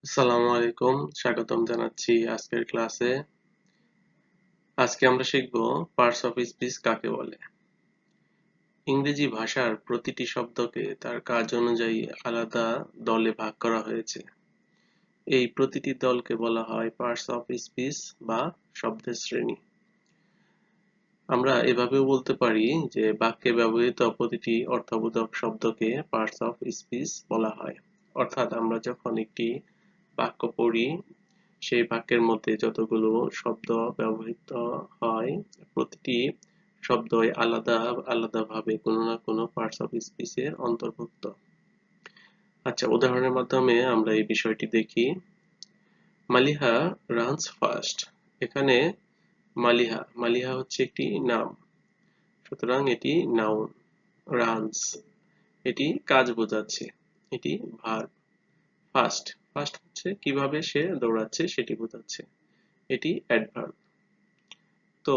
আসসালামু আলাইকুম, স্বাগতম জানাচ্ছি আজকের ক্লাসে। আজকে আমরা শিখব পার্টস অফ স্পিচ কাকে বলে। ইংরেজি ভাষার প্রতিটি শব্দকে তার কাজ অনুযায়ী আলাদা দলে ভাগ করা হয়েছে। এই প্রতিটি দলকে বলা হয় পার্টস অফ স্পিচ বা শব্দের শ্রেণী। আমরা এভাবেও বলতে পারি যে বাক্যে ব্যবহৃত প্রতিটি অর্থবোধক শব্দকে পার্টস অফ স্পিচ বলা হয়। অর্থাৎ আমরা যখন একটি বাক্য পড়ি, সেই বাক্যের মধ্যে যতগুলো শব্দ ব্যবহৃত হয়, প্রতিটি শব্দই আলাদা আলাদাভাবে কোনো না কোনো পার্টস অফ স্পিচের অন্তর্ভুক্ত। আচ্ছা, উদাহরণের মাধ্যমে আমরা এই বিষয়টি দেখি। Maliha runs fast. এখানে মালিহা হচ্ছে একটি নাম, সুতরাং এটি নাউন। রানস, এটি কাজ বোঝাচ্ছে, এটি ভার্ব। ফাস্ট, ফাস্ট হচ্ছে কিভাবে সে দৌড়াচ্ছে সেটি বোঝাচ্ছে, এটি অ্যাডভার্ব। তো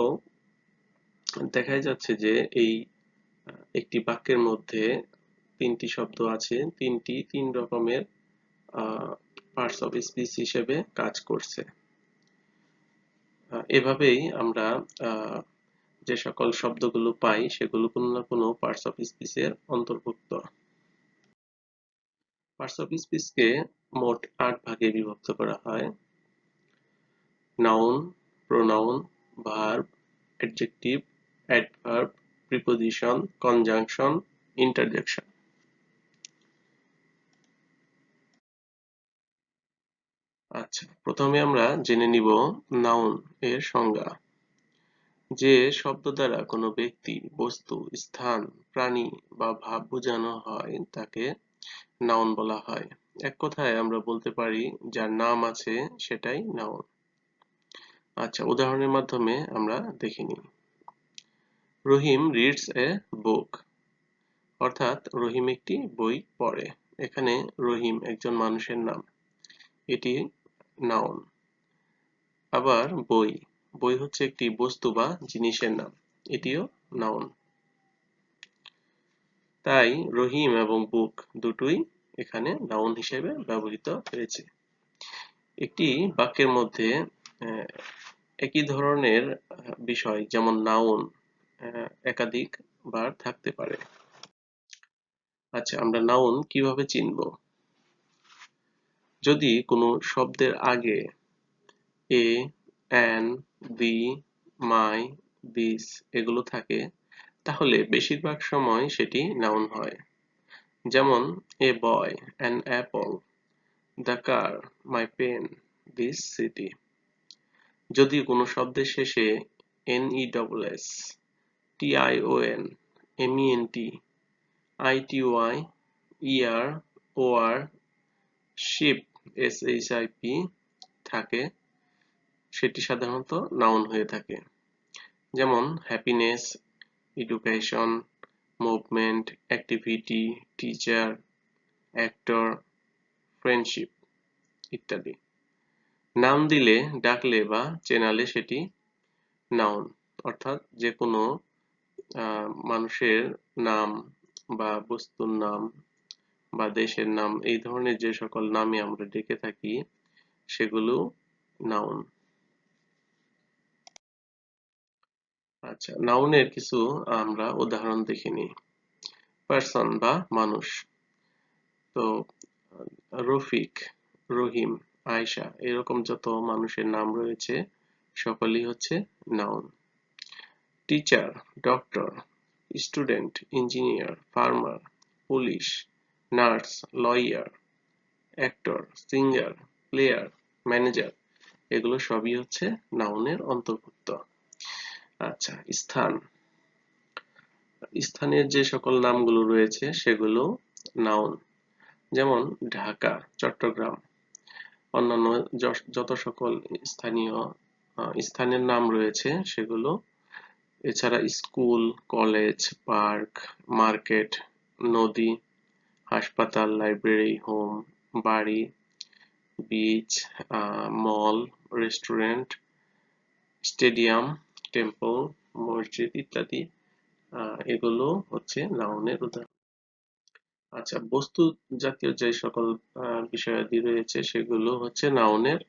দেখাই যাচ্ছে যে এই একটি বাক্যের মধ্যে তিনটি শব্দ আছে, তিনটি তিন রকমের পার্টস অফ স্পিচ হিসেবে কাজ করছে। এভাবেই আমরা যে সকল শব্দগুলো পাই সেগুলো কোনো না কোনো পার্টস অফ স্পিচের অন্তর্ভুক্ত। পার্টস অফ স্পিচকে মোট ৮ ভাগে বিভক্ত করা হয়: noun, pronoun, verb, adjective, adverb, preposition, conjunction, interjection. আচ্ছা, প্রথমে আমরা জেনে নিব নাউন এর সংজ্ঞা। যে শব্দ দ্বারা কোনো ব্যক্তি, বস্তু, স্থান, প্রাণী বা ভাব বোঝানো হয় তাকে নাউন বলা হয়। এক কথায় আমরা বলতে পারি যার নাম আছে সেটাই নাউন। আচ্ছা, উদাহরণের মাধ্যমে আমরা দেখে নিই। রহিম রিডস এ বুক, অর্থাৎ রহিম একটি বই পড়ে। এখানে রহিম একজন মানুষের নাম, এটি নাউন। আবার বই, বই হচ্ছে একটি বস্তু বা জিনিসের নাম, এটিও নাউন। তাই রহিম এবং বুক দুটোই এখানে নাউন হিসেবে ব্যবহৃত হয়েছে। একটি বাক্যের মধ্যে একই ধরনের বিষয় যেমন নাউন একাধিক বার থাকতে পারে। আচ্ছা, আমরা নাউন কিভাবে চিনব? যদি কোনো শব্দের আগে এ, অ্যান, দি, মাই, দিস এগুলো থাকে, তাহলে বেশিরভাগ সময় সেটি নাউন হয়। যেমন a boy, an apple, the car, my pen, this city. যদি কোনো শব্দের শেষে NESS, TION, MENT, ITY, ER, OR, ship, SHIP থাকে, সেটি সাধারণত নাউন হয়ে থাকে। যেমন happiness, education, movement, activity, teacher, actor, friendship ইত্যাদি। নাম দিলে, ডাকলে বা চেনালে সেটি নাউন। অর্থাৎ যে কোনো মানুষের নাম বা বস্তুর নাম বা দেশের নাম, এই ধরনের যে সকল নামে আমরা ডেকে থাকি সেগুলো নাউন। আচ্ছা, নাউনের কিছু আমরা উদাহরণ দেখে নিই। পার্সন বা মানুষ, তো রফিক, রহিম, আয়েশা এরকম যত মানুষের নাম রয়েছে সকলেই হচ্ছে noun. Teacher, doctor, student, engineer, farmer, police, nurse, lawyer, actor, singer, player, manager এগুলো সবই হচ্ছে নাউনের অন্তর্ভুক্ত। আচ্ছা, স্থান, স্থানের যে সকল নামগুলো রয়েছে সেগুলো নাউন। যেমন ঢাকা, চট্টগ্রাম, অন্যান্য যত সকল স্থানীয় স্থানের নাম রয়েছে সেগুলো। এছাড়া স্কুল, কলেজ, পার্ক, মার্কেট, নদী, হাসপাতাল, লাইব্রেরি, হোম, বাড়ি, বিচ, মল, রেস্টুরেন্ট, স্টেডিয়াম, টেম্পল, মসজিদ ইত্যাদি এগুলো হচ্ছে নাউনের উদাহরণ। আচ্ছা, বস্তু জাতীয় যে সকল বিষয়াদি রয়েছে সেগুলো হচ্ছে নাউনের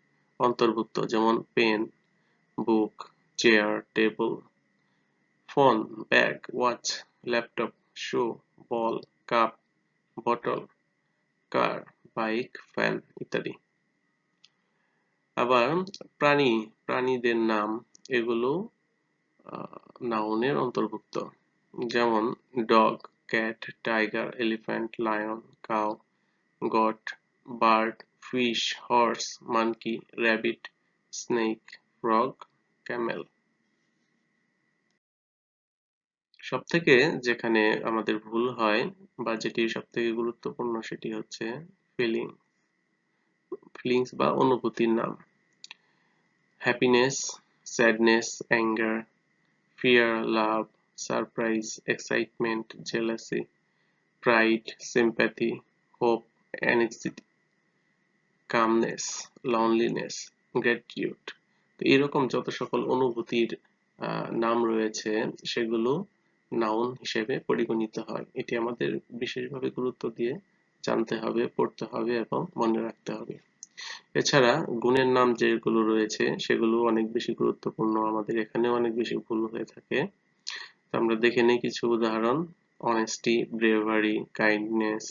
অন্তর্ভুক্ত, যেমন pen, book, chair, table, phone, bag, watch, laptop, shoe, ball, cup, bottle, car, bike, fan ইত্যাদি। আবার প্রাণী, প্রাণীদের নাম এগুলো নাউনের অন্তর্ভুক্ত, যেমন dog, cat, tiger, elephant, lion, cow, goat, bird, fish, horse, monkey, rabbit, snake, frog, camel। সবথেকে যেখানে আমাদের ভুল হয় বা যেটি সবথেকে গুরুত্বপূর্ণ সেটি হচ্ছে ফিলিং, ফিলিংস বা অনুভূতির নাম। Happiness, sadness, anger, fear, love, surprise, excitement, jealousy, pride, sympathy, hope, anxiety, calmness, loneliness, gratitude. তো এরকম যত সকল অনুভূতির নাম রয়েছে সেগুলো নাউন হিসেবে পরিগণিত হয়। এটি আমাদের বিশেষভাবে গুরুত্ব দিয়ে জানতে হবে, পড়তে হবে এবং মনে রাখতে হবে। এছাড়া গুণের নাম যেগুলো রয়েছে সেগুলো অনেক বেশি গুরুত্বপূর্ণ, আমাদের এখানেও অনেক বেশি ভুল হয়ে থাকে। তো আমরা দেখে নিই কিছু উদাহরণ। Honesty, bravery, kindness,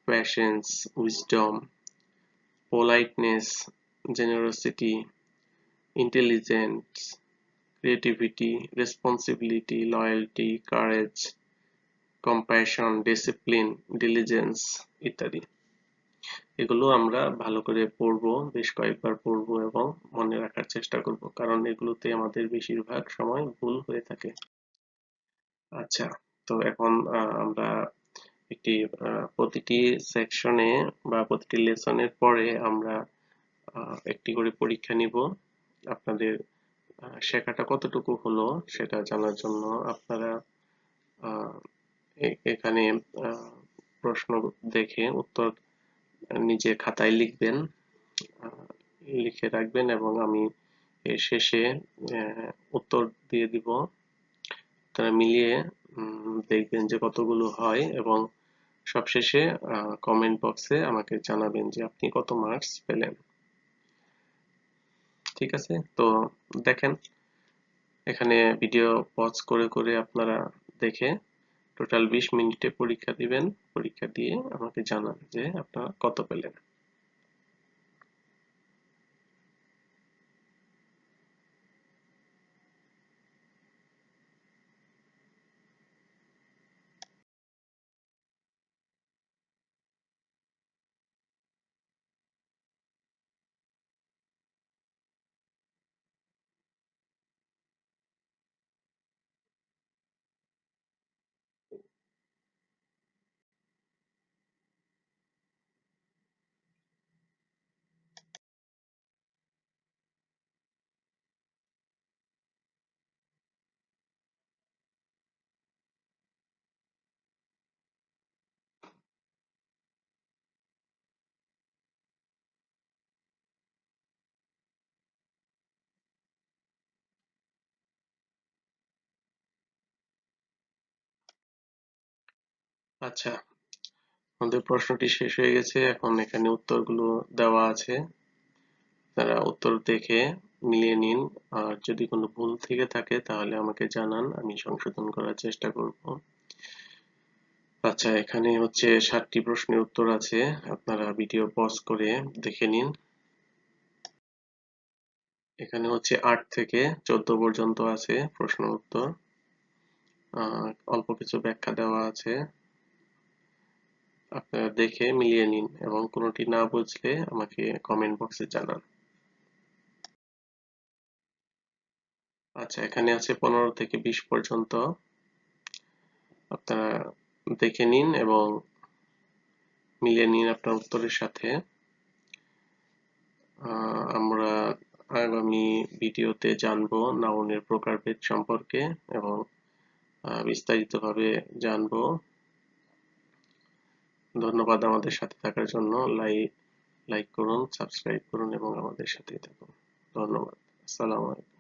patience, wisdom, politeness, generosity, intelligence, creativity, responsibility, loyalty, courage, compassion, discipline, diligence ইত্যাদি। এগুলো আমরা ভালো করে পড়বো, বেশ কয়েকবার পড়বো এবং মনে রাখার চেষ্টা করব, কারণ এগুলোতে আমাদের বেশিরভাগ সময় ভুল হয়ে থাকে। আচ্ছা, তো এখন আমরা একটি প্রতিটি সেকশনে বা প্রতিটি লেসনের পরে আমরা একটি করে পরীক্ষা নিব। আপনাদের শেখাটা কতটুকু হলো সেটা জানার জন্য আপনারা আহ, এখানে আহ, প্রশ্ন দেখে উত্তর নিজে খাতায় লিখবেন, আহ, লিখে রাখবেন এবং আমি এর শেষে উত্তর দিয়ে দিব। তারা মিলিয়ে দেখবেন যে কতগুলো হয় এবং সবশেষে কমেন্ট বক্সে আমাকে জানাবেন যে আপনি কত মার্কস পেলেন। ঠিক আছে, তো দেখেন, এখানে ভিডিও পজ করে করে আপনারা দেখে টোটাল 20 মিনিটে পরীক্ষা দিবেন। পরীক্ষা দিয়ে আমাকে জানান যে আপনারা কত পেলেন। আচ্ছা, আমাদের প্রশ্নটি শেষ হয়ে গেছে, এখন এখানে উত্তরগুলো দেওয়া আছে, তারা উত্তর দেখে মিলিয়ে নিন। আর যদি কোনো ভুল থেকে থাকে তাহলে আমাকে জানান, আমি সংশোধন করার চেষ্টা করব। আচ্ছা, এখানে হচ্ছে 7টি প্রশ্নের উত্তর আছে, আপনারা ভিডিও পজ করে দেখে নিন। এখানে হচ্ছে 8 থেকে 14 পর্যন্ত আছে প্রশ্ন উত্তর, অল্প কিছু ব্যাখ্যা দেওয়া আছে, আপনারা দেখে মিলিয়ে নিন এবং কোনোটি না বুঝলে আমাকে কমেন্ট বক্সে জানান। আচ্ছা, এখানে আছে 15 থেকে 20 পর্যন্ত, আপনারা দেখে নিন এবং মিলিয়ে নিন আপনার উত্তরের সাথে। আমরা আগামী ভিডিওতে জানবো নাউনের প্রকারভেদ সম্পর্কে এবং বিস্তারিতভাবে জানবো। ধন্যবাদ আমাদের সাথে থাকার জন্য। লাইক করুন, সাবস্ক্রাইব করুন এবং আমাদের সাথেই থাকুন। ধন্যবাদ। আসসালামু আলাইকুম।